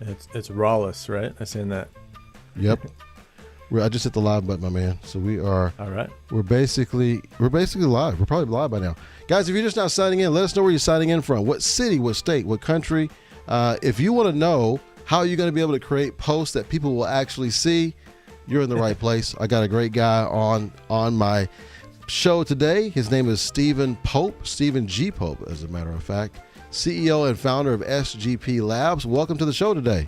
It's Rawless, right? I saying that. Yep. I just hit the live button, my man. So All right. we're basically live. We're probably live by now. Guys, if you're just now signing in, let us know where you're signing in from. What city, what state, what country. If you want to know how you're going to be able to create posts that people will actually see, you're in the right place. I got a great guy on my show today. His name is Stephen Pope, Stephen G. Pope, as a matter of fact, CEO and founder of SGP Labs. Welcome to the show today.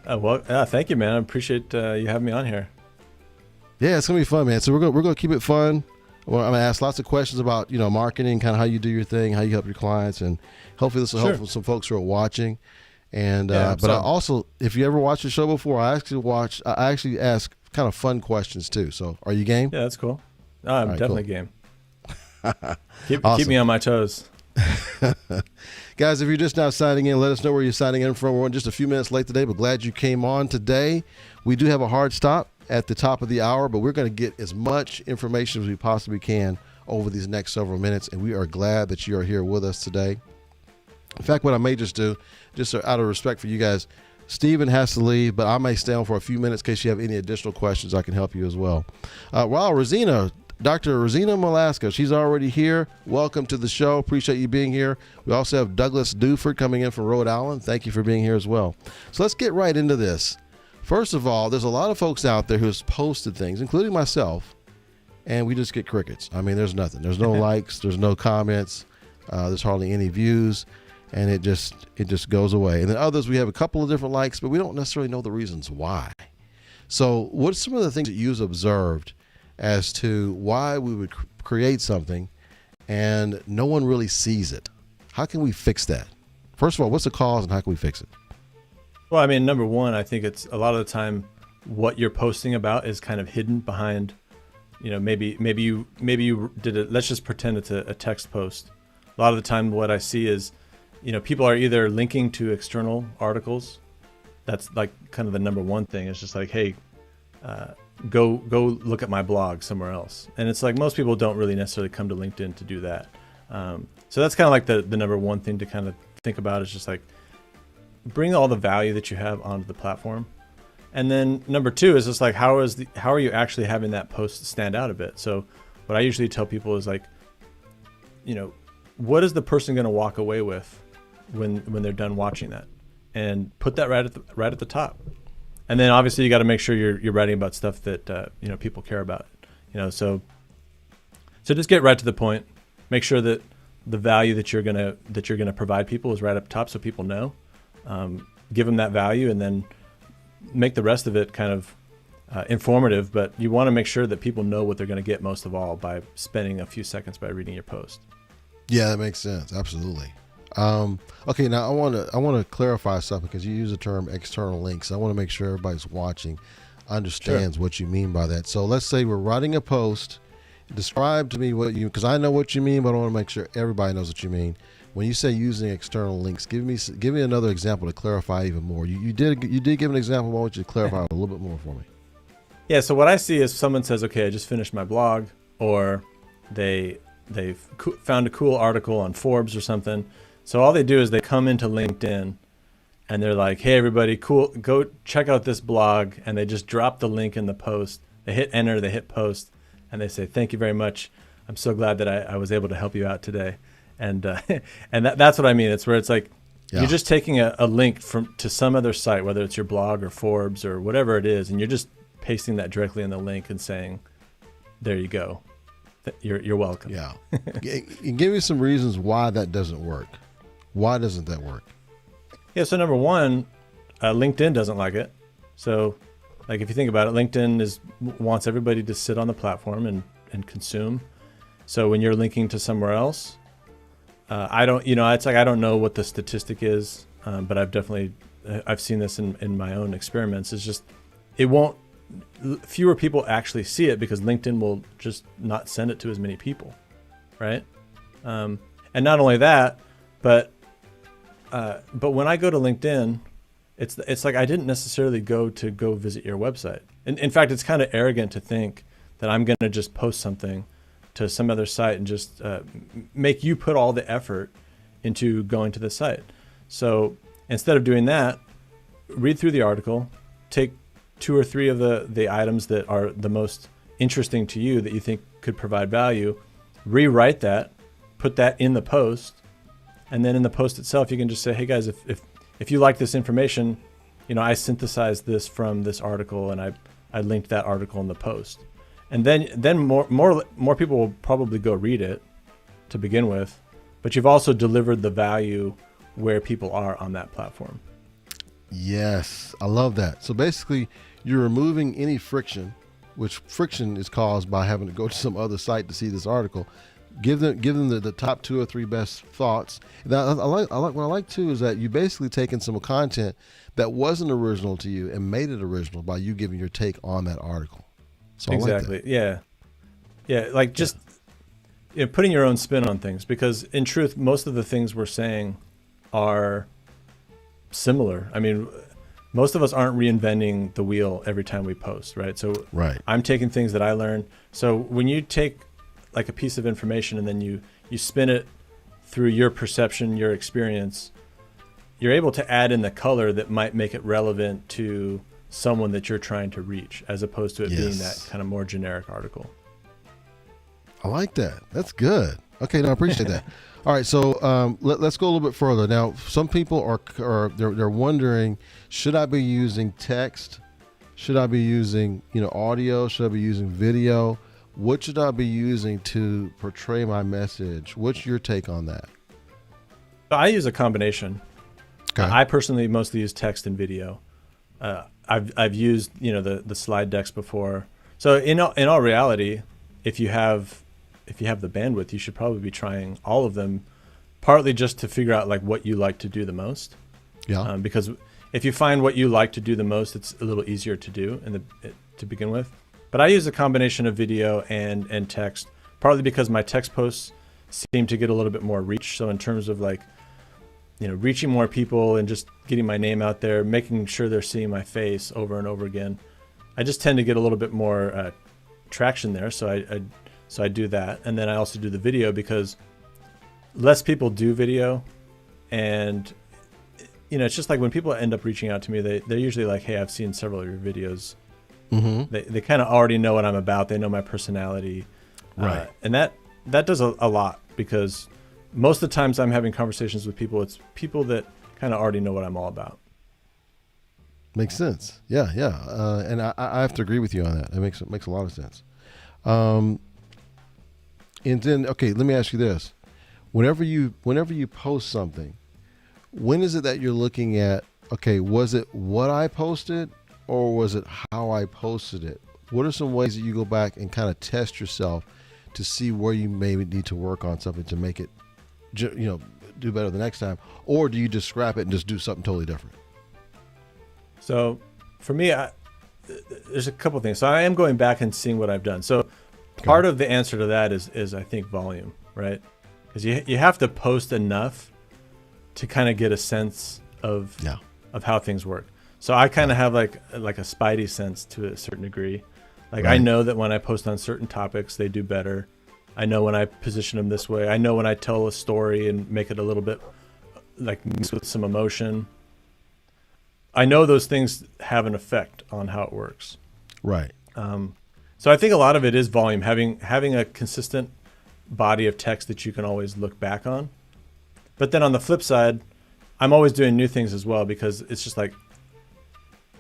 Thank you, man. I appreciate you having me on here. Yeah, it's gonna be fun, man. So we're gonna keep it fun. I'm gonna ask lots of questions about marketing, kind of how you do your thing, how you help your clients, and hopefully this will help some folks who are watching. And but I also, if you ever watched the show before, I actually ask kind of fun questions too. So are you game? Yeah, that's cool. I'm definitely game. Keep Awesome. me on my toes. Guys, if you're just now signing in, let us know where you're signing in from. We're just a few minutes late today, but glad you came on today. We do have a hard stop at the top of the hour, but we're going to get as much information as we possibly can over these next several minutes, and we are glad that you are here with us today. In fact, what I may just do, just out of respect for you guys, Stephen has to leave, but I may stay on for a few minutes in case you have any additional questions. I can help you as well. Wow, Rosina, Dr. Rosina Malaska, she's already here. Welcome to the show. Appreciate you being here. We also have Douglas Duford coming in from Rhode Island. Thank you for being here as well. So let's get right into this. First of all, there's a lot of folks out there who's posted things, including myself, and we just get crickets. I mean, there's nothing. There's no likes. There's no comments. There's hardly any views, and it just goes away. And then others, we have a couple of different likes, but we don't necessarily know the reasons why. So what's some of the things that you've observed as to why we would create something and no one really sees it? How can we fix that? First of all, what's the cause and how can we fix it? Well, I mean, number one, I think it's a lot of the time what you're posting about is kind of hidden behind, maybe you did it. Let's just pretend it's a text post. A lot of the time what I see is, people are either linking to external articles. That's like kind of the number one thing. It's just like, hey, go look at my blog somewhere else. And it's like most people don't really necessarily come to LinkedIn to do that. So that's kind of like the number one thing to kind of think about is just like bring all the value that you have onto the platform. And then number two is just like how are you actually having that post stand out a bit? So what I usually tell people is like, what is the person going to walk away with when they're done watching that? And put that right at the top. And then obviously you got to make sure you're writing about stuff that people care about. So just get right to the point. Make sure that the value that you're gonna provide people is right up top, so people know. Give them that value, and then make the rest of it kind of informative. But you want to make sure that people know what they're going to get most of all by spending a few seconds by reading your post. Yeah, that makes sense. Absolutely. Okay, now I want to clarify something because you use the term external links. I want to make sure everybody's watching understands what you mean by that. So let's say we're writing a post. Describe to me because I know what you mean, but I want to make sure everybody knows what you mean. When you say using external links, give me another example to clarify even more. You did give an example. I want you to clarify a little bit more for me. Yeah. So what I see is someone says, "Okay, I just finished my blog," or they've found a cool article on Forbes or something. So all they do is they come into LinkedIn and they're like, "Hey, everybody, cool, go check out this blog," and they just drop the link in the post. They hit enter, they hit post, and they say, "Thank you very much. I'm so glad that I was able to help you out today." And that's what I mean. It's where it's like you're just taking a link to some other site, whether it's your blog or Forbes or whatever it is, and you're just pasting that directly in the link and saying, "There you go. You're welcome." Yeah. Give me some reasons why that doesn't work. Why doesn't that work? Yeah. So number one, LinkedIn doesn't like it. So, like if you think about it, LinkedIn wants everybody to sit on the platform and consume. So when you're linking to somewhere else, it's like I don't know what the statistic is, but I've seen this in my own experiments. It's just fewer people actually see it because LinkedIn will just not send it to as many people, right? And not only that, but when I go to LinkedIn, it's like I didn't necessarily go visit your website. In fact, it's kind of arrogant to think that I'm going to just post something to some other site and just make you put all the effort into going to the site. So Instead of doing that, read through the article, take 2 or 3 of the items that are the most interesting to you that you think could provide value, rewrite that, put that in the post, and then in the post itself, you can just say, hey guys, if you like this information, I synthesized this from this article and I linked that article in the post. And then more people will probably go read it to begin with, but you've also delivered the value where people are on that platform. Yes, I love that. So basically, you're removing any friction, which friction is caused by having to go to some other site to see this article. Give them the top 2 or 3 best thoughts. Now, what I like too is that you basically taken some content that wasn't original to you and made it original by you giving your take on that article. So exactly. I like that. Yeah. Like just putting your own spin on things, because in truth, most of the things we're saying are similar. I mean, most of us aren't reinventing the wheel every time we post, right? So I'm taking things that I learned. So when you take like a piece of information and then you spin it through your perception, your experience, you're able to add in the color that might make it relevant to someone that you're trying to reach, as opposed to it being that kind of more generic article. I like that. That's good. Okay, no, I appreciate that. All right, so let's go a little bit further. Now, some people are they're wondering, should I be using text? Should I be using audio? Should I be using video? What should I be using to portray my message? What's your take on that? I use a combination. Okay. I personally mostly use text and video. I've used the slide decks before. So in all reality, if you have the bandwidth, you should probably be trying all of them, partly just to figure out like what you like to do the most. Yeah. Because if you find what you like to do the most, it's a little easier to do to begin with. But I use a combination of video and text, partly because my text posts seem to get a little bit more reach. So in terms of like, reaching more people and just getting my name out there, making sure they're seeing my face over and over again, I just tend to get a little bit more traction there. So I do that. And then I also do the video because less people do video. And, it's just like when people end up reaching out to me, they're usually like, hey, I've seen several of your videos. Mm-hmm. They kind of already know what I'm about. They know my personality. Right. And that does a lot, because most of the times I'm having conversations with people, it's people that kind of already know what I'm all about. Makes sense. Yeah. And I have to agree with you on that. It makes a lot of sense. And then, okay, let me ask you this. Whenever you post something, when is it that you're looking at, okay, was it what I posted or was it how I posted it? What are some ways that you go back and kind of test yourself to see where you maybe need to work on something to make it, do better the next time? Or do you just scrap it and just do something totally different? So for me, there's a couple things. So I am going back and seeing what I've done. So part of the answer to that is I think volume, right? Because you have to post enough to kind of get a sense of how things work. So I kind of have like a spidey sense to a certain degree. Like I know that when I post on certain topics, they do better. I know when I position them this way. I know when I tell a story and make it a little bit like mix with some emotion. I know those things have an effect on how it works. Right. So I think a lot of it is volume, having a consistent body of text that you can always look back on. But then on the flip side, I'm always doing new things as well, because it's just like,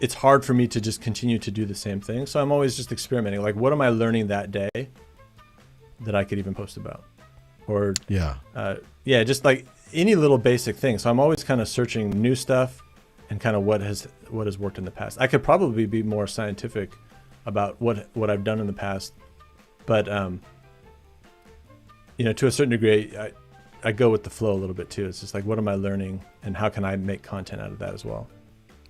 it's hard for me to just continue to do the same thing. So I'm always just experimenting. Like, what am I learning that day that I could even post about? Or just like any little basic thing. So I'm always kind of searching new stuff and kind of what has worked in the past. I could probably be more scientific about what I've done in the past, but to a certain degree, I go with the flow a little bit too. It's just like, what am I learning, and how can I make content out of that as well?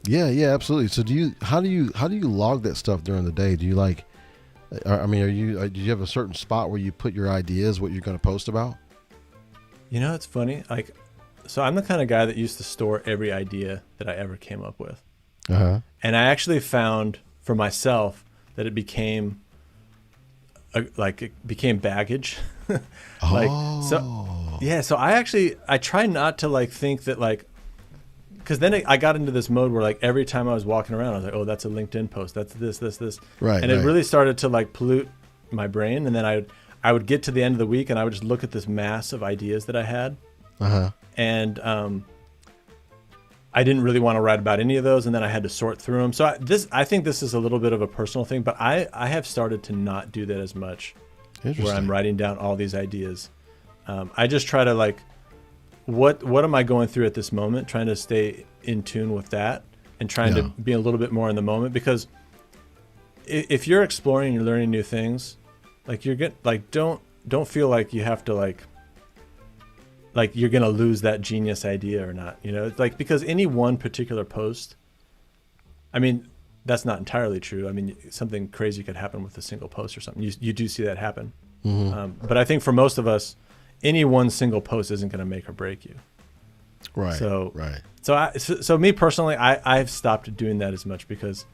Yeah, absolutely. So how do you log that stuff during the day? Do you do you have a certain spot where you put your ideas, what you're going to post about? It's funny. Like, so I'm the kind of guy that used to store every idea that I ever came up with. Uh-huh. And I actually found for myself that it became baggage. So I try not to like think that, like, because then I got into this mode where like every time I was walking around, I was like, oh, that's a LinkedIn post. That's this. Right. And it really started to like pollute my brain. And then I would get to the end of the week and I would just look at this mass of ideas that I had. And I didn't really want to write about any of those. And then I had to sort through them. So I think this is a little bit of a personal thing, but I have started to not do that as much, where I'm writing down all these ideas. I just try to like, what am I going through at this moment? Trying to stay in tune with that and trying to be a little bit more in the moment, because if you're exploring and you're learning new things, like don't feel like you have to like you're going to lose that genius idea or not, you know. It's like, because any one particular post, I mean, that's not entirely true. I mean, something crazy could happen with a single post or something. You do see that happen. But I think for most of us, any one single post isn't going to make or break you. Right. So, right. So me personally, I've stopped doing that as much, because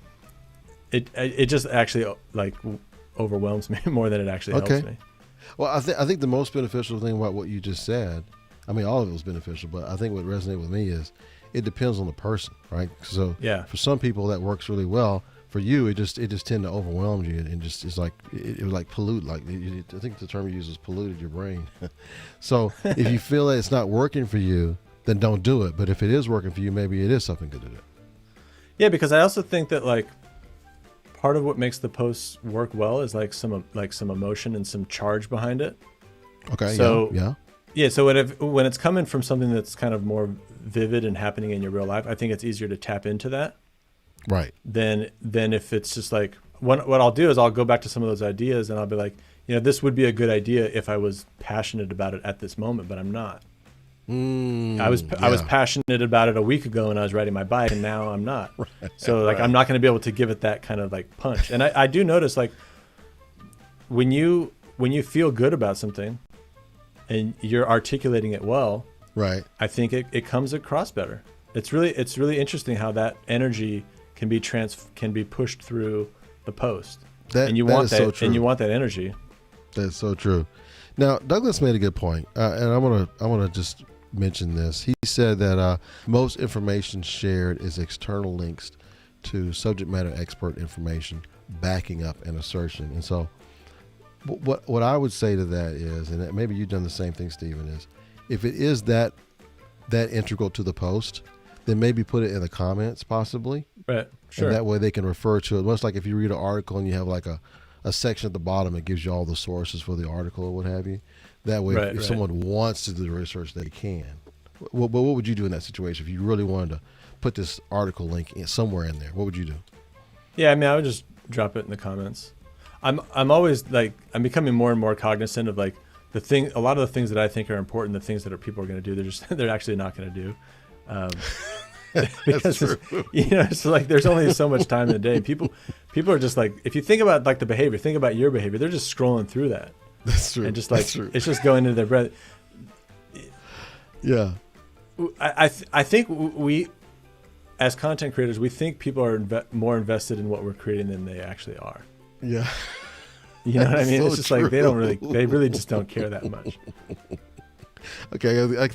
it just actually like overwhelms me more than it actually helps me. Well, I think the most beneficial thing about what you just said, I mean, all of it was beneficial, but I think what resonated with me is it depends on the person, right? So for some people that works really well. For you, it just tend to overwhelm you, and just it's like it was like pollute. Like I think the term you use is polluted your brain. So if you feel that it's not working for you, then don't do it. But if it is working for you, maybe it is something good to do. Yeah, because I also think that like part of what makes the posts work well is like some emotion and some charge behind it. Okay. So yeah. So when it's coming from something that's kind of more vivid and happening in your real life, I think it's easier to tap into that. Right. Then if it's just like, what I'll do is I'll go back to some of those ideas and I'll be like, you know, this would be a good idea if I was passionate about it at this moment, but I'm not. I was passionate about it a week ago when I was riding my bike, and now I'm not. So like I'm not going to be able to give it that kind of like punch. And I do notice like when you feel good about something and you're articulating it well, right? I think it comes across better. It's really interesting how that energy can be pushed through the post, and you want that, so true. And you want that energy. That's so true. Now, Douglas made a good point, and I want to just mention this. He said that most information shared is external links to subject matter expert information backing up an assertion. And so, what I would say to that is, and maybe you've done the same thing, Stephen, is if it is that integral to the post, then maybe put it in the comments possibly. Right. Sure. And that way they can refer to it. Much like if you read an article and you have like a section at the bottom, it gives you all the sources for the article or what have you. That way, if someone wants to do the research, they can. But what would you do in that situation if you really wanted to put this article link somewhere in there? What would you do? Yeah, I mean, I would just drop it in the comments. I'm always like, I'm becoming more and more cognizant of like a lot of the things that I think are important, the things that people are going to do, they're actually not going to do. Because it's like there's only so much time in the day. People are just like, if you think about like the behavior, think about your behavior, they're just scrolling through that. That's true. And just like it's just going into their breath. Yeah. I think we, as content creators, we think people are more invested in what we're creating than they actually are. Yeah. You know what I mean? So it's just true. Like they really just don't care that much. Okay, I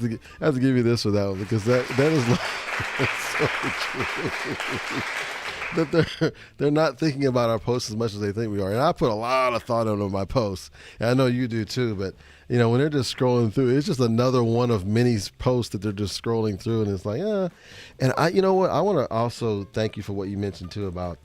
have to give you this for that one, because that is like so true. That they're not thinking about our posts as much as they think we are. And I put a lot of thought into my posts, and I know you do too. But you know, when they're just scrolling through, it's just another one of many posts that they're just scrolling through, and it's like, And you know what? I want to also thank you for what you mentioned too about.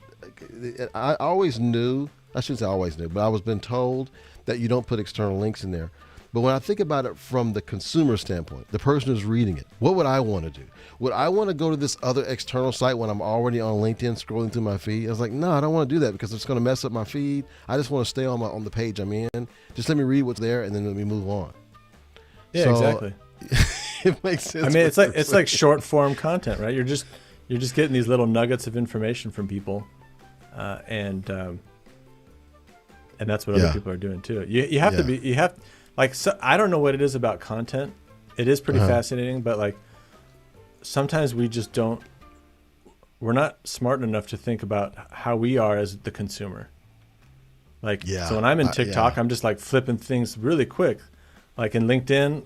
I always knew. I shouldn't say always knew, but I was been told that you don't put external links in there. But when I think about it from the consumer standpoint, the person who's reading it, what would I want to do? Would I want to go to this other external site when I'm already on LinkedIn scrolling through my feed? I was like, no, I don't want to do that because it's going to mess up my feed. I just want to stay on the page I'm in. Just let me read what's there and then let me move on. Yeah, so, exactly. It makes sense. I mean, it's like short form content, right? You're just getting these little nuggets of information from people, and that's what other people are doing too. You have to be so I don't know what it is about content. It is pretty fascinating, but like sometimes we just don't. We're not smart enough to think about how we are as the consumer. So when I'm in TikTok, I'm just like flipping things really quick. Like in LinkedIn,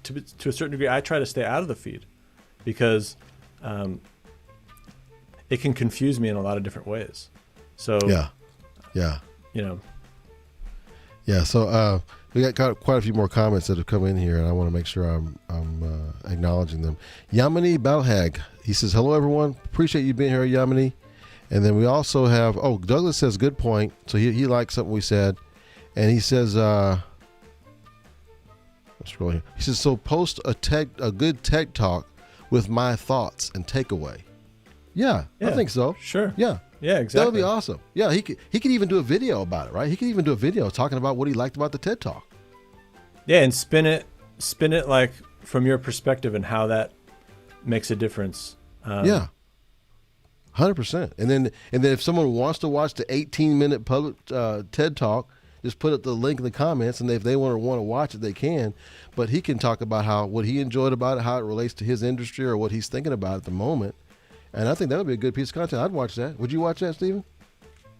to a certain degree, I try to stay out of the feed. because it can confuse me in a lot of different ways. So yeah. So we got quite a few more comments that have come in here, and I want to make sure I'm acknowledging them. Yamini Balhag, he says, hello everyone, appreciate you being here, Yamini. And then we also have, Douglas says good point. So he likes something we said, and he says, he says, so post a good tech talk with my thoughts and takeaway. Yeah, I think so. Sure. Yeah, exactly. That would be awesome. Yeah, he could even do a video about it, right? He could even do a video talking about what he liked about the TED Talk. Yeah, and spin it like from your perspective and how that makes a difference. 100%. And then if someone wants to watch the 18-minute public TED Talk, just put up the link in the comments, and if they want to watch it, they can. But he can talk about what he enjoyed about it, how it relates to his industry, or what he's thinking about at the moment. And I think that would be a good piece of content. I'd watch that. Would you watch that, Stephen?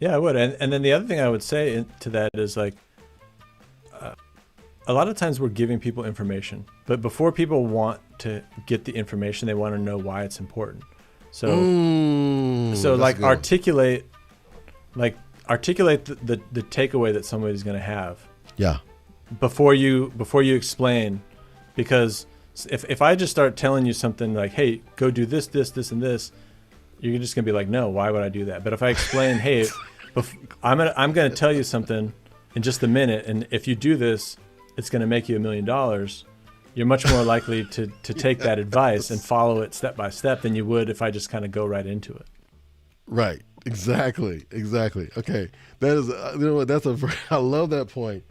Yeah, I would. And then the other thing I would say to that is like, a lot of times we're giving people information, but before people want to get the information, they want to know why it's important. So like articulate the takeaway that somebody's going to have. Yeah. Before you explain, because if I just start telling you something like, hey, go do this, and this, you're just going to be like, no, why would I do that? But if I explain, hey, I'm going to tell you something in just a minute, and if you do this, it's going to make you $1 million. You're much more likely to take that advice and follow it step by step than you would if I just kind of go right into it. Right. Exactly. Okay. That is, I love that point.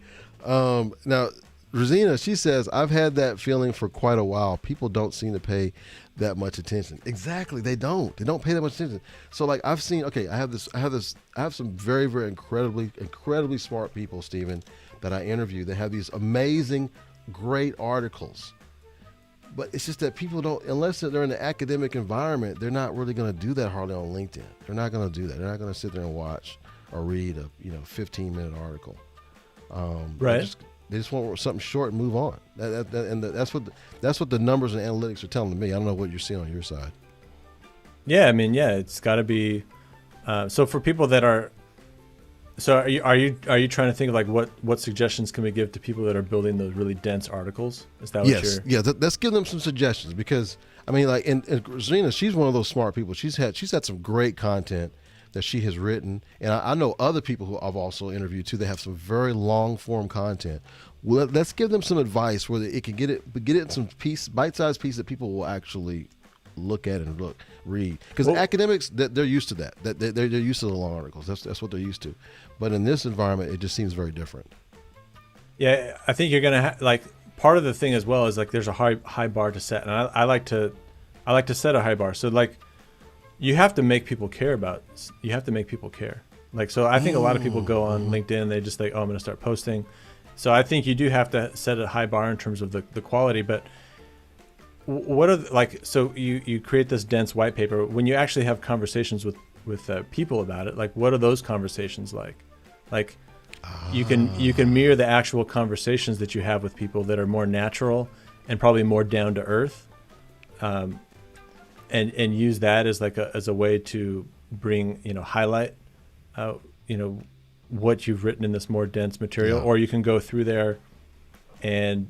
Now, Rosina, she says, I've had that feeling for quite a while. People don't seem to pay that much attention. Exactly. They don't pay that much attention. So like I've seen, I have some very, very incredibly smart people, Stephen, that I interview that have these amazing, great articles. But it's just that people don't, unless they're in the academic environment, they're not really going to do that hardly on LinkedIn. They're not going to do that. They're not going to sit there and watch or read a 15-minute article. Right. They just want something short and move on. That's what the numbers and analytics are telling me. I don't know what you're seeing on your side. Yeah, I mean, it's got to be. So for people that are, are you trying to think of like what suggestions can we give to people that are building those really dense articles? Is that what you're? Yeah. Let's give them some suggestions, because I mean, like, and Rosina, she's one of those smart people. She's had some great content that she has written, and I know other people who I've also interviewed too. They have some very long form content. Well, let's give them some advice where it can get it in some bite-sized piece that people will actually look at and read. Because academics, they're used to that. They're used to the long articles. That's what they're used to. But in this environment, it just seems very different. Yeah, I think you're gonna like part of the thing as well is like there's a high bar to set, and I like to set a high bar. So like, you have to make people care Like, so I think a lot of people go on LinkedIn, they just like, I'm going to start posting. So I think you do have to set a high bar in terms of the quality. But what are so you create this dense white paper. When you actually have conversations with people about it, like what are those conversations like? Like you can mirror the actual conversations that you have with people that are more natural and probably more down to earth. And use that as a way to bring, highlight, what you've written in this more dense material. Yeah. Or you can go through there and,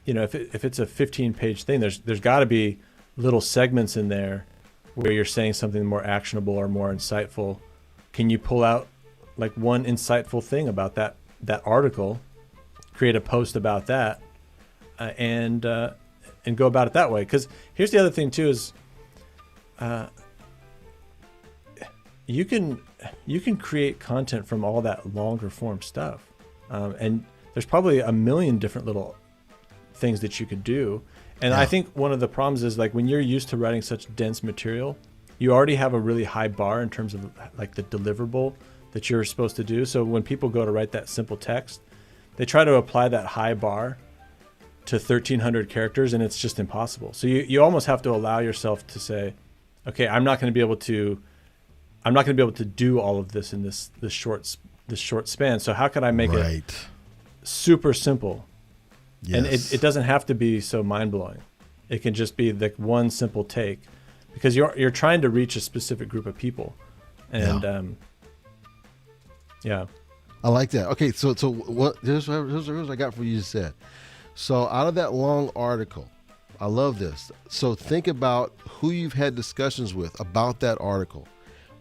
if it's a 15-page thing, there's got to be little segments in there where you're saying something more actionable or more insightful. Can you pull out like one insightful thing about that article, create a post about that, and go about it that way? Because here's the other thing too is you can create content from all that longer form stuff, and there's probably a million different little things that you could do. And I think one of the problems is like when you're used to writing such dense material, you already have a really high bar in terms of like the deliverable that you're supposed to do. So when people go to write that simple text, they try to apply that high bar to 1,300 characters, and it's just impossible. So you almost have to allow yourself to say, okay, I'm not going to be able to do all of this in this short span. So how can I make it super simple? Yes. And it doesn't have to be so mind blowing. It can just be the one simple take, because you're trying to reach a specific group of people, and yeah. I like that. Okay, so what? Here's what I got for you. You said. So out of that long article, I love this. So think about who you've had discussions with about that article.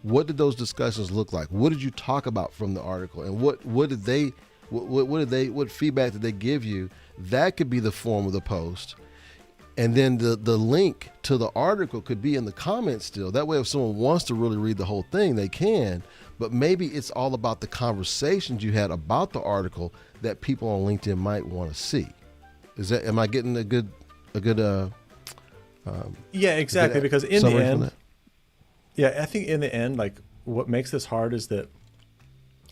What did those discussions look like? What did you talk about from the article? And what feedback did they give you? That could be the form of the post. And then the link to the article could be in the comments still. That way, if someone wants to really read the whole thing, they can. But maybe it's all about the conversations you had about the article that people on LinkedIn might want to see. Am I getting a good yeah, exactly. Because in the end, yeah, I think in the end, like what makes this hard is that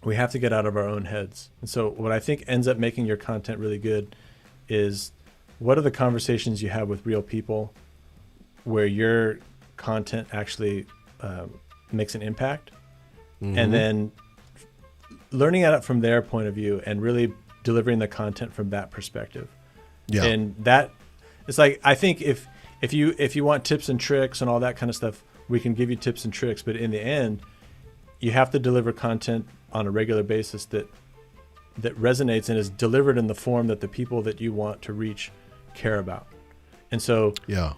we have to get out of our own heads. And so what I think ends up making your content really good is, what are the conversations you have with real people where your content actually makes an impact? Mm-hmm. And then learning at it from their point of view and really delivering the content from that perspective. Yeah. And that, it's like, I think if you want tips and tricks and all that kind of stuff, we can give you tips and tricks. But in the end, you have to deliver content on a regular basis that resonates and is delivered in the form that the people that you want to reach care about. And so, yeah.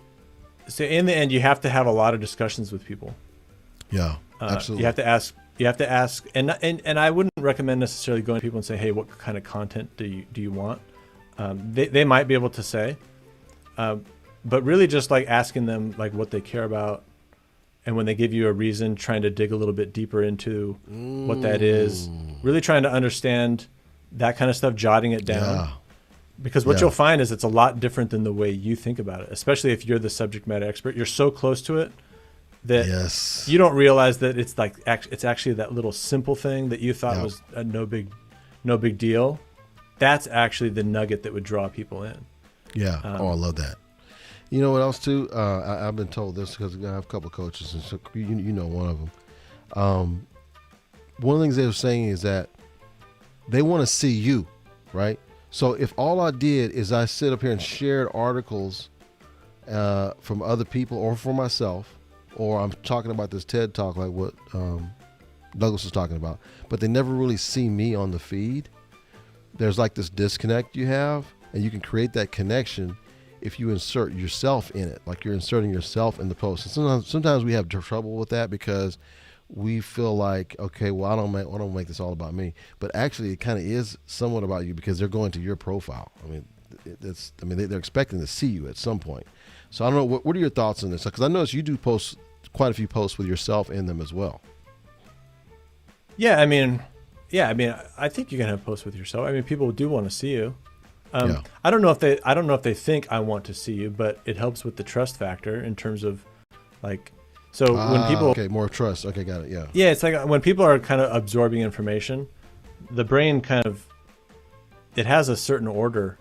So in the end, you have to have a lot of discussions with people. Yeah, absolutely. You have to ask, and I wouldn't recommend necessarily going to people and say, hey, what kind of content do you want? They might be able to say, but really just like asking them like what they care about. And when they give you a reason, trying to dig a little bit deeper into what that is, really trying to understand that kind of stuff, jotting it down. Yeah. Because what you'll find is it's a lot different than the way you think about it, especially if you're the subject matter expert. You're so close to it that you don't realize that it's like it's actually that little simple thing that you thought was no big deal. That's actually the nugget that would draw people in. Yeah. I love that. You know what else too? I've been told this because I have a couple of coaches, and so you know one of them. One of the things they were saying is that they want to see you, right? So if all I did is I sit up here and shared articles from other people or for myself, or I'm talking about this TED Talk like what Douglas was talking about, but they never really see me on the feed, there's like this disconnect you have, and you can create that connection if you insert yourself in it, like you're inserting yourself in the post. And sometimes we have trouble with that because we feel like, okay, well, I don't make this all about me, but actually it kind of is somewhat about you because they're going to your profile. I mean, they're expecting to see you at some point. So I don't know, what are your thoughts on this? Because I noticed you do post quite a few posts with yourself in them as well. I think you can have posts with yourself. I mean, people do want to see you. I don't know if they think I want to see you, but it helps with the trust factor in terms of like, so when people, more trust. Okay. Got it. Yeah. It's like when people are kind of absorbing information, the brain it has a certain order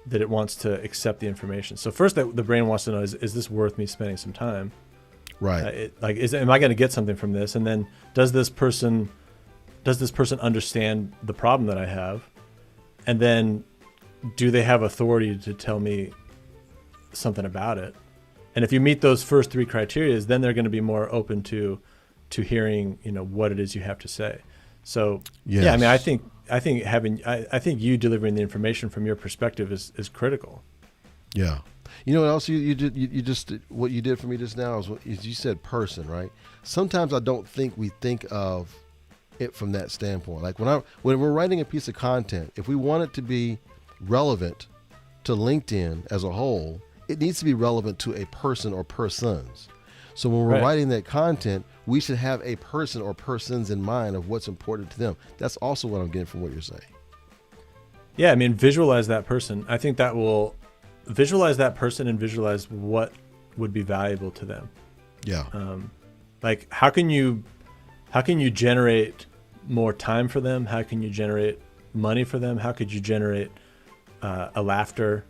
that it wants to accept the information. So first the brain wants to know, is this worth me spending some time? Right. Am I going to get something from this? And then does this person understand the problem that I have? And then do they have authority to tell me something about it? And if you meet those first three criteria, then they're going to be more open to hearing, what it is you have to say. So I think you delivering the information from your perspective is critical. Yeah. You know what else you did? What you did for me just now is you said person, right? Sometimes I don't think we think of it from that standpoint. Like when we're writing a piece of content, if we want it to be relevant to LinkedIn as a whole, it needs to be relevant to a person or persons. So when we're writing that content, we should have a person or persons in mind of what's important to them. That's also what I'm getting from what you're saying. Yeah, I mean, visualize that person. I think that will visualize that person and visualize what would be valuable to them. Yeah. Like how can you generate more time for them? How can you generate money for them? How could you generate a laughter?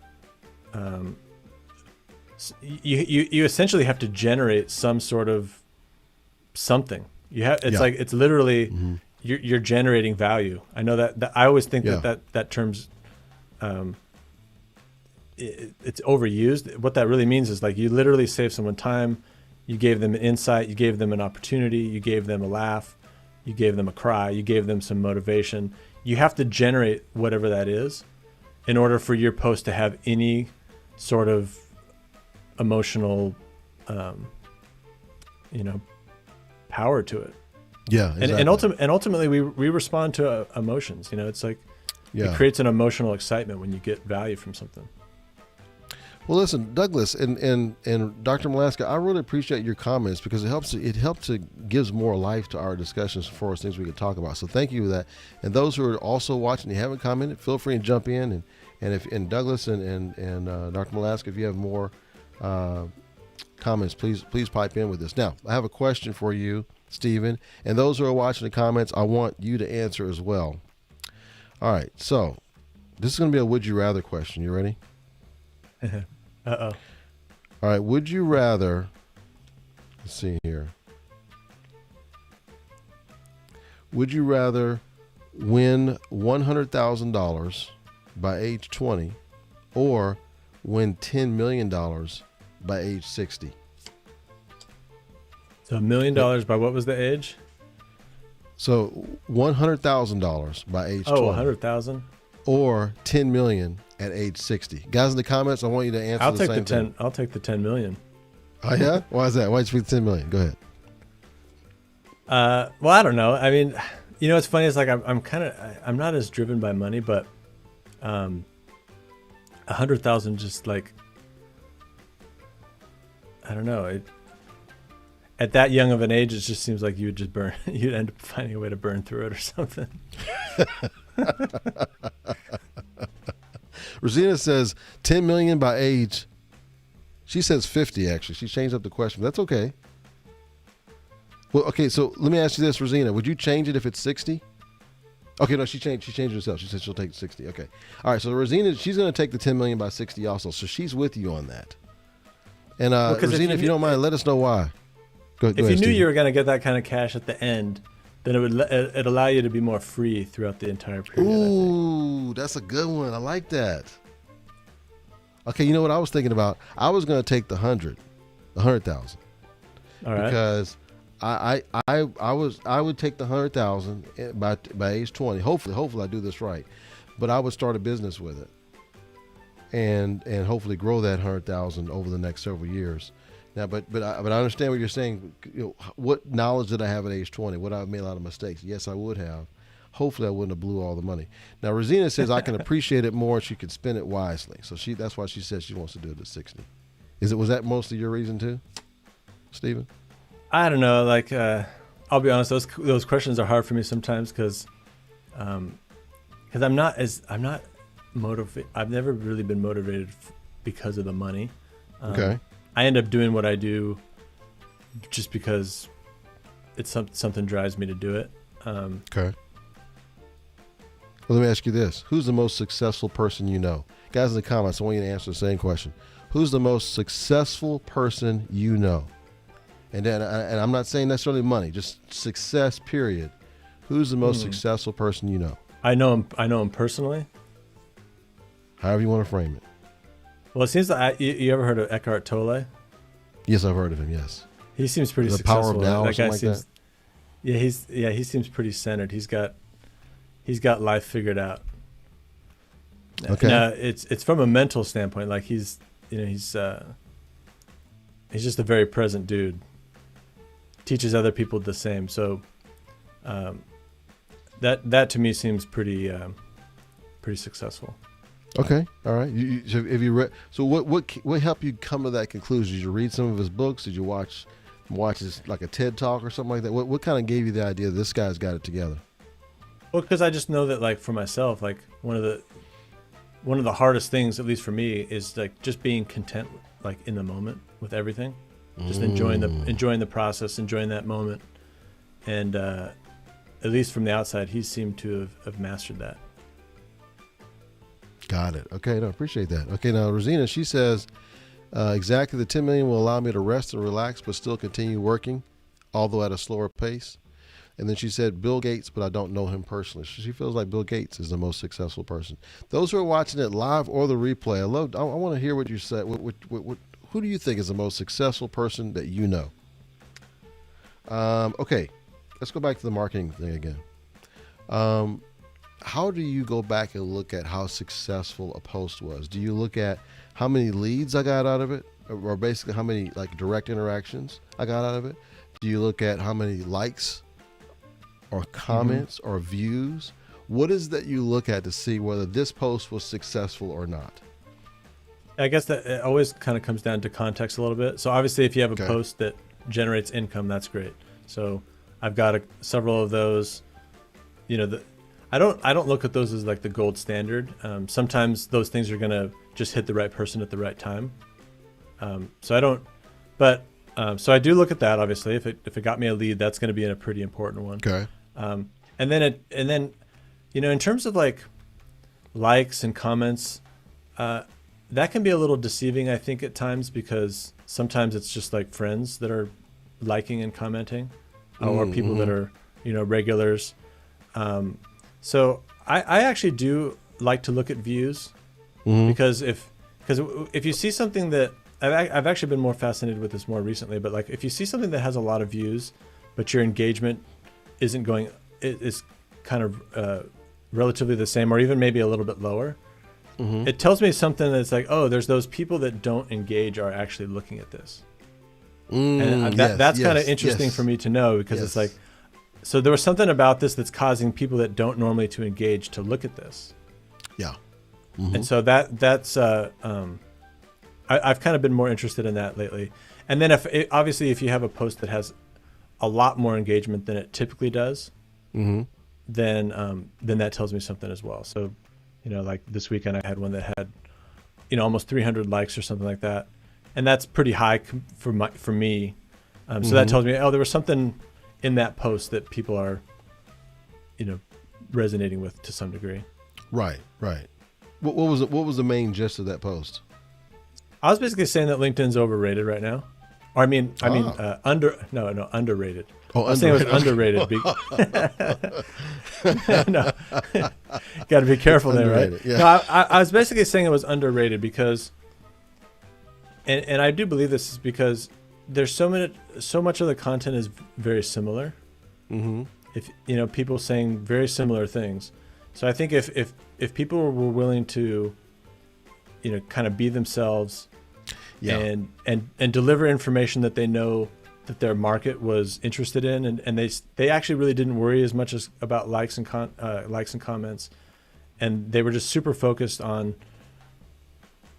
You essentially have to generate some sort of something. It's literally you're generating value. I know that I always think that term's it's overused. What that really means is like you literally save someone time, you gave them an insight, you gave them an opportunity, you gave them a laugh, you gave them a cry, you gave them some motivation. You have to generate whatever that is in order for your post to have any sort of emotional, power to it. Yeah, exactly. And ultimately we respond to emotions. It's like Yeah. it creates an emotional excitement when you get value from something. Well, listen, Douglas and Dr. Molaska, I really appreciate your comments because it helps to gives more life to our discussions for us, things we can talk about. So thank you for that. And those who are also watching, you haven't commented, feel free and jump in. And Douglas and Dr. Molaska, if you have more comments, please pipe in with us. Now, I have a question for you, Stephen, and those who are watching the comments, I want you to answer as well. All right, so this is going to be a would you rather question. You ready? Uh-oh. All right, would you rather, let's see here. Would you rather win $100,000 by age 20 or win $10 million by age 60? So $1 million by what was the age? So $100,000 by age 20. 100,000. Or $10 million at age 60. Guys in the comments, I want you to answer I'll the take same the 10. thing. I'll take the 10 million. Oh yeah? Why is that? Why'd you pick 10 million? Go ahead. Well, I don't know. I mean, what's funny is like I'm not as driven by money, but 100,000 just like, I don't know. At that young of an age, it just seems like you would just burn. You'd end up finding a way to burn through it or something. Rosina says 10 million by age. She says 50 actually. She changed up the question. But that's okay. Well, okay, so let me ask you this, Rosina. Would you change it if it's 60? Okay, no, she changed it herself. She said she'll take 60. Okay. All right, so Rosina, she's going to take the 10 million by 60 also. So she's with you on that. And Rosina, if you don't mind, let us know why. Go if ahead, you knew Stephen. you were going to get that kind of cash at the end, then it'd allow you to be more free throughout the entire period. Ooh, that's a good one. I like that. Okay, you know what I was thinking about? I was going to take the 100,000. All right. Because I would take the 100,000 by age 20. Hopefully I do this right, but I would start a business with it, and hopefully grow that 100,000 over the next several years. Now, but I understand what you're saying. What knowledge did I have at age 20? Would I have made a lot of mistakes? Yes, I would have. Hopefully, I wouldn't have blew all the money. Now, Rosina says I can appreciate it more. She could spend it wisely. So that's why she says she wants to do it at 60. Was that mostly your reason too, Stephen? I don't know. Like, I'll be honest. Those questions are hard for me sometimes because I'm not motivated. I've never really been motivated because of the money. Okay. I end up doing what I do just because it's something drives me to do it. Okay. Well, let me ask you this. Who's the most successful person you know? Guys in the comments, I want you to answer the same question. Who's the most successful person you know? And I'm not saying necessarily money, just success, period. Who's the most successful person you know? I know him personally. However you want to frame it. Well, it seems like you ever heard of Eckhart Tolle? Yes, I've heard of him, yes. He seems pretty The successful. Power of Now or that guy something like seems, that? He seems pretty centered. He's got life figured out. Okay. Now, it's from a mental standpoint. Like he's just a very present dude. Teaches other people the same. So that to me seems pretty successul. Okay, all right. So have you read? So what helped you come to that conclusion? Did you read some of his books? Did you watch his like a TED talk or something like that? What kind of gave you the idea that this guy's got it together? Well, because I just know that, like, for myself, like one of the hardest things, at least for me, is like just being content, like in the moment with everything, just enjoying the process, enjoying that moment, and at least from the outside, he seemed to have mastered that. Got it. Okay, no, appreciate that. Okay, now Rosina, she says exactly the 10 million will allow me to rest and relax, but still continue working, although at a slower pace. And then she said Bill Gates, but I don't know him personally. She feels like Bill Gates is the most successful person. Those who are watching it live or the replay, I want to hear what you said. Who do you think is the most successful person that you know? Okay, let's go back to the marketing thing again. How do you go back and look at how successful a post was? Do you look at how many leads I got out of it, or basically how many like direct interactions I got out of it? Do you look at how many likes or comments or views? What is that you look at to see whether this post was successful or not? I guess that it always kind of comes down to context a little bit. So obviously, if you have a Okay. post that generates income, that's great. So I've got several of those. You know, I don't look at those as like the gold standard. Sometimes those things are gonna just hit the right person at the right time. So I don't, but so I do look at that. Obviously, if it got me a lead, that's going to be a pretty important one. Okay. And then you know, in terms of like likes and comments, that can be a little deceiving, I think, at times, because sometimes it's just like friends that are liking and commenting, or people that are, you know, regulars. So I actually do like to look at views, because if you see something that I've actually been more fascinated with this more recently, but like if you see something that has a lot of views, but your engagement isn't going, it is kind of relatively the same, or even maybe a little bit lower, it tells me something that's like, oh, there's those people that don't engage are actually looking at this. And that's kind of interesting for me to know, because it's like, so there was something about this that's causing people that don't normally to engage to look at this. Yeah. And so that's I've kind of been more interested in that lately. And then obviously if you have a post that has a lot more engagement than it typically does, then that tells me something as well. So, you know, like this weekend I had one that had, you know, almost 300 likes or something like that, and that's pretty high for me. So that tells me, oh, there was something in that post that people are, you know, resonating with to some degree. Right. What was the main gist of that post? I was basically saying that LinkedIn's overrated right now. Or underrated. Oh, I was saying it was underrated. No, got to be careful there, right? Yeah. No, I was basically saying it was underrated because, and I do believe this is because there's so much of the content is very similar. If you know, people saying very similar things, so I think if people were willing to, you know, kind of be themselves, and deliver information that they know that their market was interested in, and they actually really didn't worry as much as about likes and comments, and they were just super focused on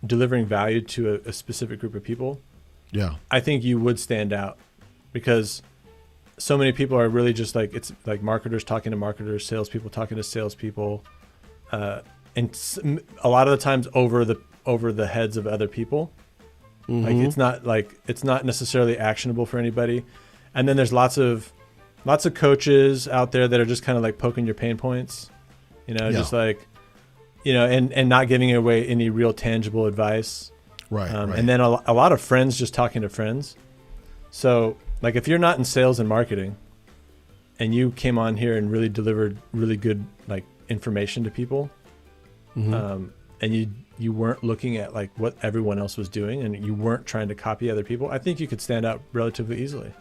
delivering value to a specific group of people. Yeah, I think you would stand out, because so many people are really just like, it's like marketers talking to marketers, salespeople talking to salespeople, and a lot of the times over the heads of other people. Like it's not necessarily actionable for anybody. And then there's lots of coaches out there that are just kind of like poking your pain points, you know, just like, you know, and not giving away any real tangible advice. Right. And then a lot of friends just talking to friends. So like if you're not in sales and marketing and you came on here and really delivered really good like information to people, and you weren't looking at like what everyone else was doing, and you weren't trying to copy other people, I think you could stand out relatively easily.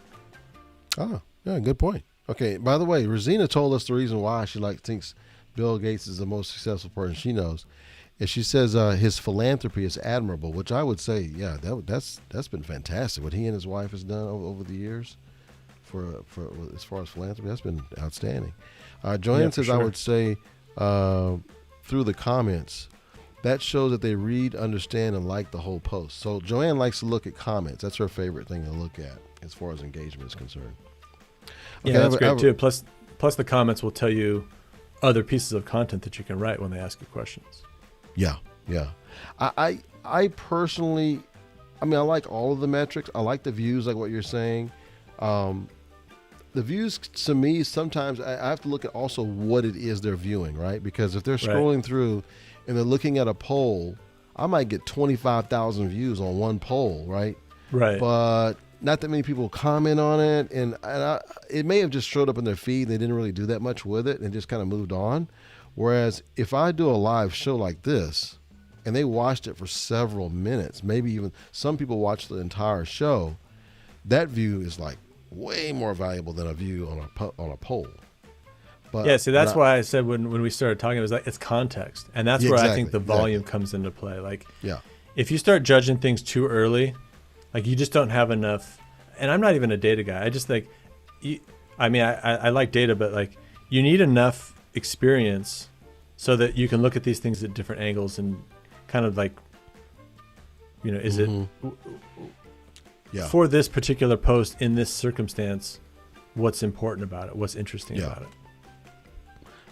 Oh, yeah, good point. Okay, by the way, Rosina told us the reason why she thinks Bill Gates is the most successful person she knows. And she says his philanthropy is admirable, which I would say, yeah, that's been fantastic. What he and his wife has done over the years for as far as philanthropy, that's been outstanding. Joanne says, sure. I would say through the comments, that shows that they read, understand, and like the whole post. So Joanne likes to look at comments. That's her favorite thing to look at as far as engagement is concerned. Okay, yeah, that's great too. Plus the comments will tell you other pieces of content that you can write when they ask you questions. Yeah. I personally, I mean, I like all of the metrics. I like the views, like what you're saying. The views, to me, sometimes I have to look at also what it is they're viewing, right? Because if they're scrolling through and they're looking at a poll, I might get 25,000 views on one poll, right? Right. But not that many people comment on it, and it may have just showed up in their feed. They didn't really do that much with it and just kind of moved on. Whereas if I do a live show like this and they watched it for several minutes, maybe even some people watch the entire show, that view is like way more valuable than a view on a poll. But yeah, see, that's why I said when we started talking, it was like it's context, and that's where I think the volume comes into play. Like, if you start judging things too early, like you just don't have enough. And I'm not even a data guy. I just like, I like data, but like you need enough experience so that you can look at these things at different angles and kind of like, is it for this particular post in this circumstance, what's important about it, what's interesting about it.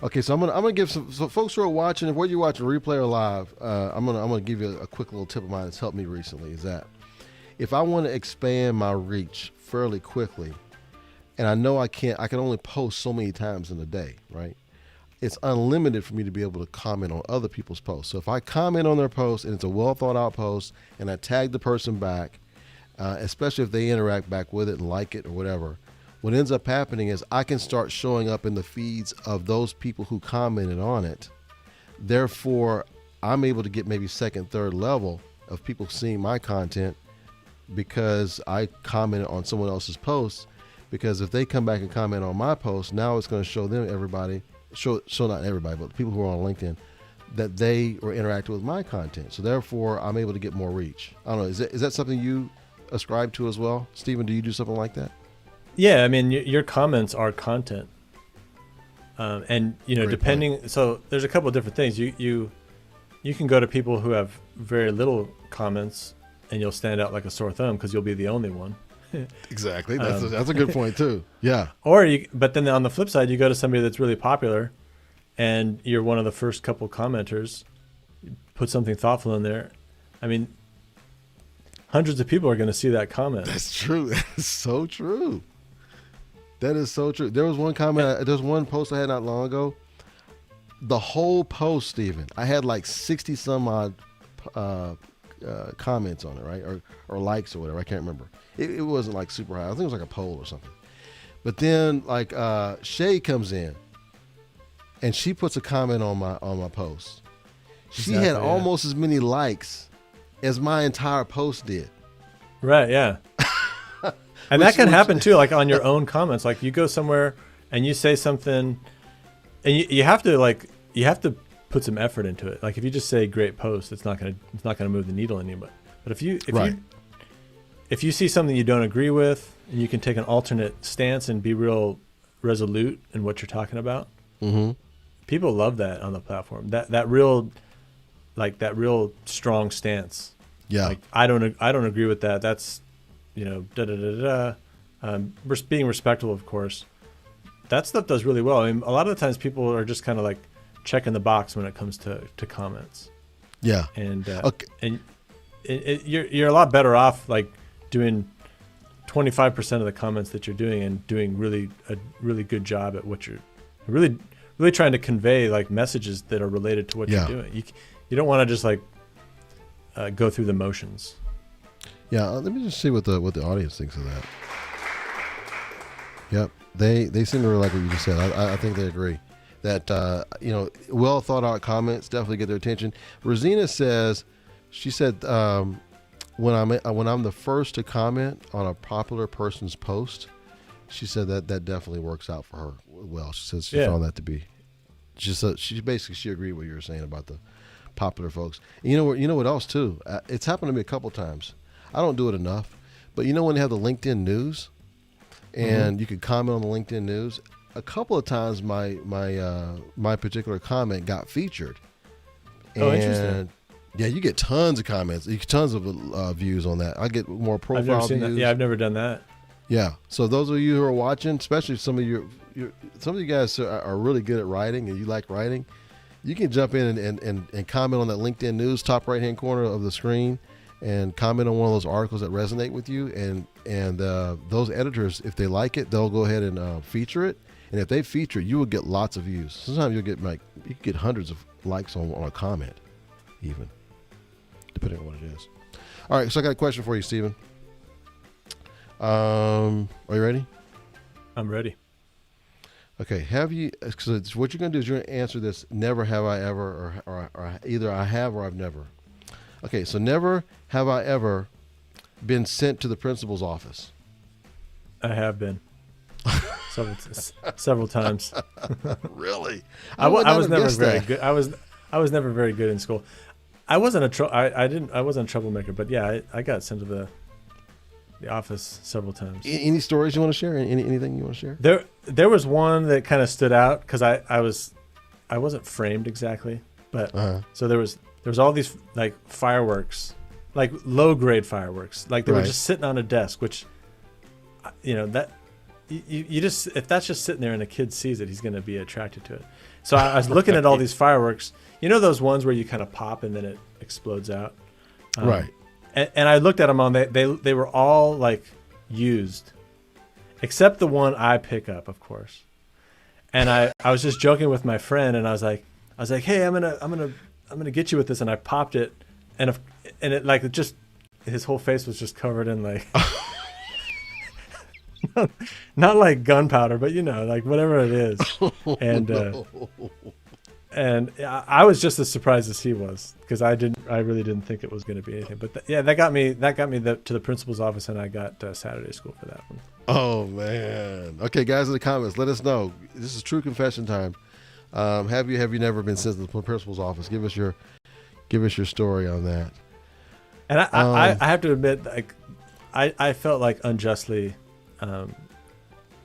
Okay, so I'm gonna give some folks who are watching, whether you're watching replay or live, I'm gonna give you a quick little tip of mine that's helped me recently. Is that if I want to expand my reach fairly quickly, and I know I can only post so many times in a day, right? It's unlimited for me to be able to comment on other people's posts. So if I comment on their post and it's a well thought out post, and I tag the person back, especially if they interact back with it and like it or whatever. What ends up happening is I can start showing up in the feeds of those people who commented on it. Therefore, I'm able to get maybe second, third level of people seeing my content because I commented on someone else's post. Because if they come back and comment on my post, now it's going to show them show not everybody, but people who are on LinkedIn, that they were interacting with my content. So therefore, I'm able to get more reach. I don't know. Is that something you ascribe to as well? Stephen, do you do something like that? Yeah, I mean, your comments are content, and Great depending. point. So there's a couple of different things. You can go to people who have very little comments, and you'll stand out like a sore thumb because you'll be the only one. Exactly. That's a good point too. Yeah. But then on the flip side, you go to somebody that's really popular, and you're one of the first couple commenters. Put something thoughtful in there. I mean, hundreds of people are going to see that comment. That's true. That's so true. That is so true. There was one comment. There's one post I had not long ago. The whole post, Stephen, I had like 60 some odd comments on it, right? Or likes or whatever. I can't remember. It wasn't like super high. I think it was like a poll or something. But then like Shay comes in and she puts a comment on my post. She had almost as many likes as my entire post did. Right, yeah. And that can happen too, like on your own comments. Like you go somewhere and you say something, and you have to put some effort into it. Like if you just say great post, it's not gonna move the needle anymore. But if you see something you don't agree with, and you can take an alternate stance and be real resolute in what you're talking about, people love that on the platform. That real strong stance. Yeah. Like I don't agree with that. That's being respectful, of course. That stuff does really well. I mean, a lot of the times people are just kind of like checking the box when it comes to comments. Yeah. And and you're a lot better off like doing 25% of the comments that you're doing and doing a really good job at what you're really trying to convey, like messages that are related to what you're doing. You don't want to just like go through the motions. Yeah, let me just see what the audience thinks of that. Yep, they seem to really like what you just said. I think they agree that well thought out comments definitely get their attention. Rosina says, she said when I'm the first to comment on a popular person's post, she said that definitely works out for her well. She says she found that to be. She basically agreed with what you were saying about the popular folks. And you know what else too? It's happened to me a couple times. I don't do it enough, but when they have the LinkedIn news, and you can comment on the LinkedIn news, a couple of times my particular comment got featured. Oh, interesting. Yeah, you get tons of comments, you get tons of views on that. I get more profile I've never seen views. that. Yeah, I've never done that. Yeah, so those of you who are watching, especially some of you guys are really good at writing and you like writing, you can jump in and comment on that LinkedIn news, top right hand corner of the screen, and comment on one of those articles that resonate with you, and those editors, if they like it, they'll go ahead and feature it. And if they feature it, you will get lots of views. Sometimes you can get hundreds of likes on a comment, even depending on what it is. All right, so I got a question for you, Stephen. Are you ready? I'm ready. Okay. Have you? So what you're gonna do is you're gonna answer this. Never have I ever, or either I have or I've never. Okay. So never have I ever been sent to the principal's office. I have been several times. Really? I would not was have never guessed very that. good. I was never very good in school. I wasn't I wasn't a troublemaker, but yeah, I got sent to the office several times. Any stories you want to share? Anything you want to share? There was one that kind of stood out because I wasn't framed exactly, but so there was all these like fireworks, like low grade fireworks, like they were Right. just sitting on a desk, which that you just, if that's just sitting there and a kid sees it, he's going to be attracted to it. So I was looking at all these fireworks, those ones where you kind of pop and then it explodes out. Right. And I looked at them all. They were all like used, except the one I pick up, of course. And I was just joking with my friend, and I was like, hey, I'm gonna get you with this, and I popped it, and it like, it just, his whole face was just covered in like, not like gunpowder, but like whatever it is, and I was just as surprised as he was, because I really didn't think it was going to be anything. But that got me to the principal's office, and I got Saturday school for that one. Oh man. Okay, guys, in the comments, let us know. This is true confession time. Have you never been sent to the principal's office? Give us your story on that. And I have to admit, like, I felt like unjustly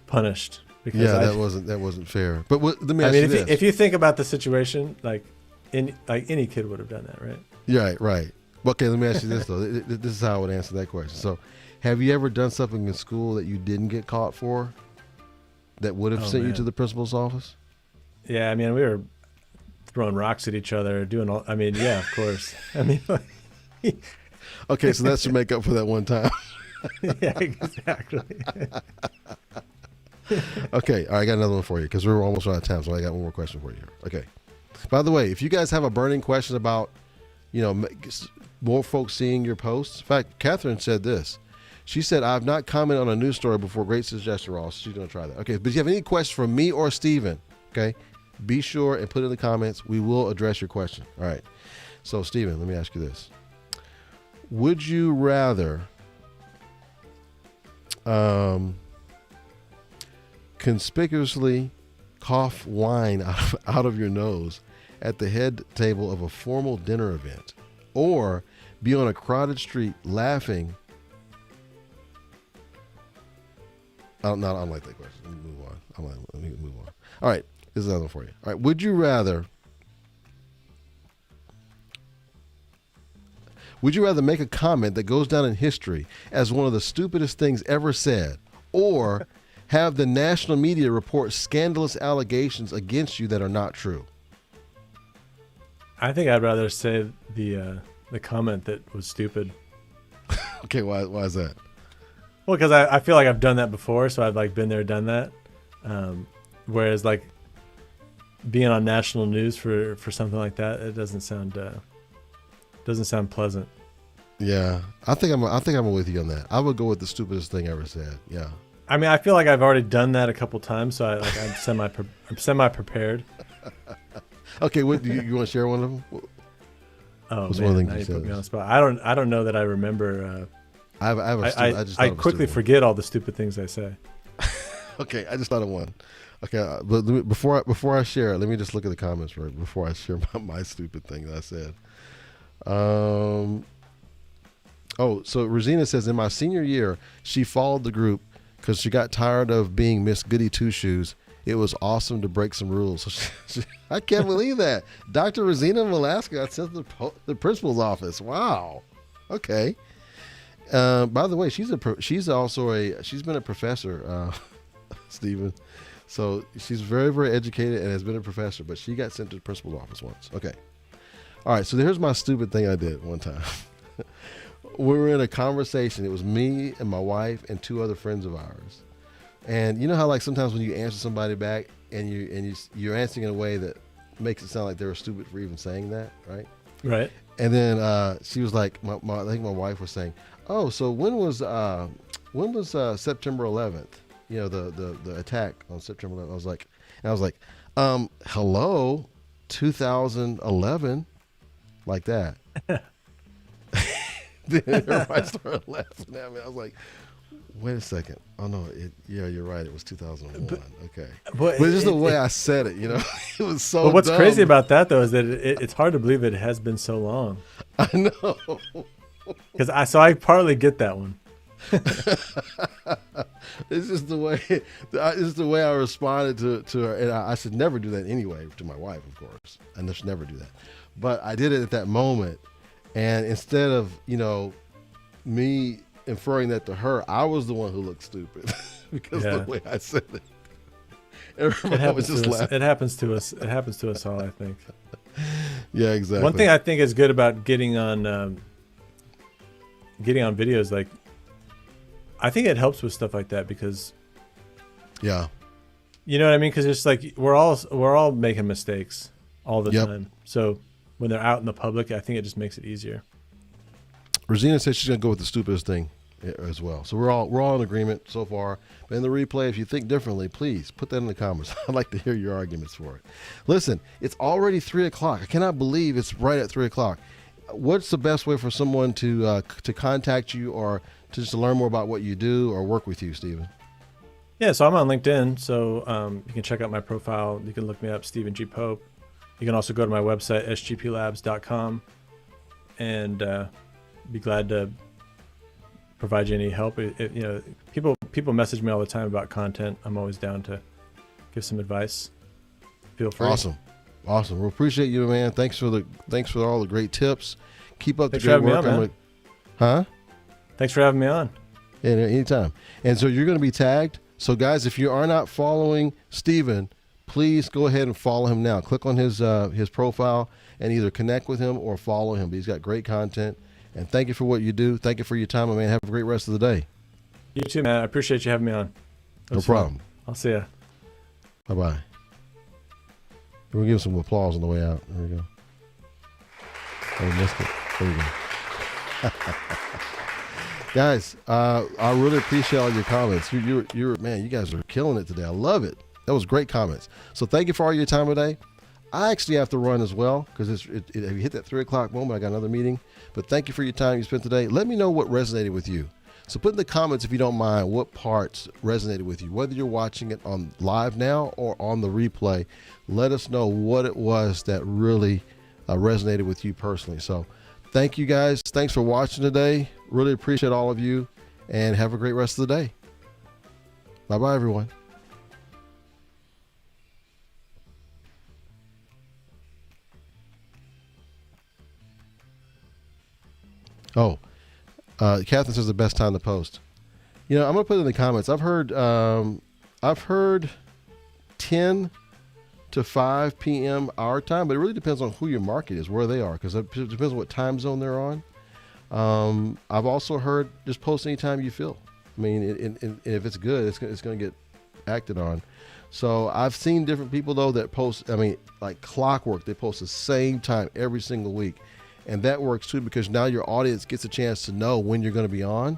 punished, because that wasn't fair. But let me ask you this. If you think about the situation, like any kid would have done that, right? Yeah, right. Okay, let me ask you this though. This is how I would answer that question. So, have you ever done something in school that you didn't get caught for, that would have sent you to the principal's office? Yeah, I mean, we were throwing rocks at each other, doing all. I mean, yeah, of course. I mean, okay, so that should make up for that one time. Yeah, exactly. Okay, all right, I got another one for you, because we're almost out of time, so I got one more question for you here. Okay. By the way, if you guys have a burning question about, more folks seeing your posts. In fact, Catherine said this. She said, I've not commented on a news story before. Great suggestion, Ross. She's going to try that. Okay, but if you have any questions from me or Steven, okay, be sure and put it in the comments. We will address your question. All right. So, Steven, let me ask you this. Would you rather conspicuously cough wine out of your nose at the head table of a formal dinner event, or be on a crowded street laughing? I don't like that question. Let me move on. Let me move on. All right, this is another one for you. All right, would you rather make a comment that goes down in history as one of the stupidest things ever said, or have the national media report scandalous allegations against you that are not true? I think I'd rather say the comment that was stupid. Okay, why is that? Well, because I feel like I've done that before, so I've like been there, done that. Whereas like being on national news for something like that, it doesn't sound pleasant. Yeah, I think I'm with you on that. I would go with the stupidest thing ever said. Yeah. I mean, I feel like I've already done that a couple times, so I'm semi prepared. Okay, what do you want to share one of them? Oh What's man, one thing now you you put said? me on the spot. I don't know that I remember. I quickly forget all the stupid things I say. Okay, I just thought of one. Okay, but before I share it, let me just look at the comments right before I share my stupid thing that I said. So Rosina says, in my senior year, she followed the group because she got tired of being Miss Goody Two Shoes. It was awesome to break some rules. So I can't believe that. Dr. Rosina Velasquez got sent to the principal's office. Wow. Okay. By the way, she's been a professor, Stephen. So she's very, very educated and has been a professor, but she got sent to the principal's office once. Okay. All right. So here's my stupid thing I did one time. We were in a conversation. It was me and my wife and two other friends of ours. And you know how like sometimes when you answer somebody back and you're answering in a way that makes it sound like they were stupid for even saying that, right? Right. And then she was like, I think my wife was saying, "Oh, so when was September 11th? You know, the attack on September 11th. I was like, hello, 2011, like that. Then everybody started laughing at me. I was like, wait a second. Oh no, yeah, you're right. It was 2001. Okay, but it's just the way I said it. You know, it was so. But what's dumb. crazy about that though is that it's hard to believe it has been so long. I know. Because I partly get that one. It's just the way. This is the way I responded to her, and I should never do that anyway to my wife, of course. I should never do that, but I did it at that moment, and instead of me inferring that to her, I was the one who looked stupid because of the way I said it. Everybody was just laughing. It happens to us. It happens to us all, I think. Yeah, exactly. One thing I think is good about getting on videos, like, I think it helps with stuff like that because, yeah, you know what I mean? Because it's like we're all making mistakes all the time. So when they're out in the public, I think it just makes it easier. Rosina said she's gonna go with the stupidest thing as well. So we're all in agreement so far. But in the replay, if you think differently, please put that in the comments. I'd like to hear your arguments for it. Listen, it's already 3:00. I cannot believe it's right at 3:00. What's the best way for someone to contact you or to just learn more about what you do or work with you, Stephen? Yeah, so I'm on LinkedIn, so you can check out my profile. You can look me up, Stephen G. Pope. You can also go to my website, sgplabs.com, and be glad to provide you any help. People message me all the time about content. I'm always down to give some advice. Feel free. Awesome. We appreciate you, man. Thanks for all the great tips. Keep up the Thanks for great having work. me on, man. Thanks for having me on. Yeah, anytime. And so you're going to be tagged. So guys, if you are not following Stephen, please go ahead and follow him now. Click on his profile and either connect with him or follow him. But he's got great content. And thank you for what you do. Thank you for your time, my man. Have a great rest of the day. You too, man. I appreciate you having me on. No problem. I'll see ya. Bye-bye. We'll give some applause on the way out. There we go. Oh, we missed it. There we go. Guys, I really appreciate all your comments. You're man, you guys are killing it today. I love it. That was great comments. So thank you for all your time today. I actually have to run as well because if you hit that 3:00 moment, I got another meeting. But thank you for your time you spent today. Let me know what resonated with you. So put in the comments, if you don't mind, what parts resonated with you, whether you're watching it on live now or on the replay. Let us know what it was that really resonated with you personally. So thank you guys. Thanks for watching today. Really appreciate all of you and have a great rest of the day. Bye-bye, everyone. Oh, Catherine says the best time to post. I'm going to put it in the comments. I've heard 10 to 5 p.m. our time, but it really depends on who your market is, where they are, because it depends on what time zone they're on. I've also heard just post anytime you feel. I mean, and if it's good, it's going to get acted on. So I've seen different people, though, that post, like clockwork. They post the same time every single week. And that works too, because now your audience gets a chance to know when you're going to be on,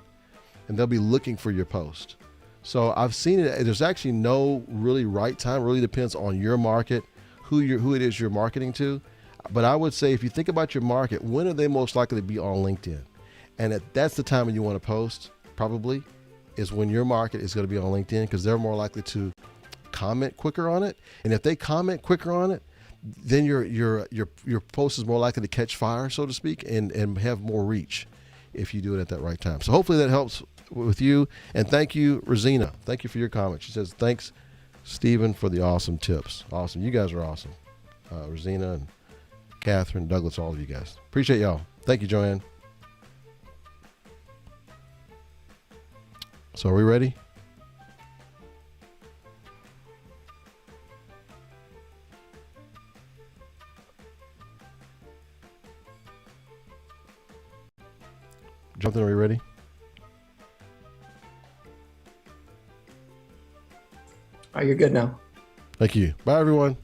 and they'll be looking for your post. So I've seen it. There's actually no really right time. It really depends on your market, who it is you're marketing to. But I would say, if you think about your market, when are they most likely to be on LinkedIn? And that's the time when you want to post, probably, is when your market is going to be on LinkedIn, because they're more likely to comment quicker on it. And if they comment quicker on it, then your post is more likely to catch fire, so to speak, and have more reach if you do it at that right time. So hopefully that helps with you. And thank you, Rosina. Thank you for your comment. She says, thanks, Stephen, for the awesome tips. Awesome. You guys are awesome. Rosina and Catherine, Douglas, all of you guys. Appreciate y'all. Thank you, Joanne. So are we ready? Jonathan, are we ready? All right, you're good now. Thank you. Bye, everyone.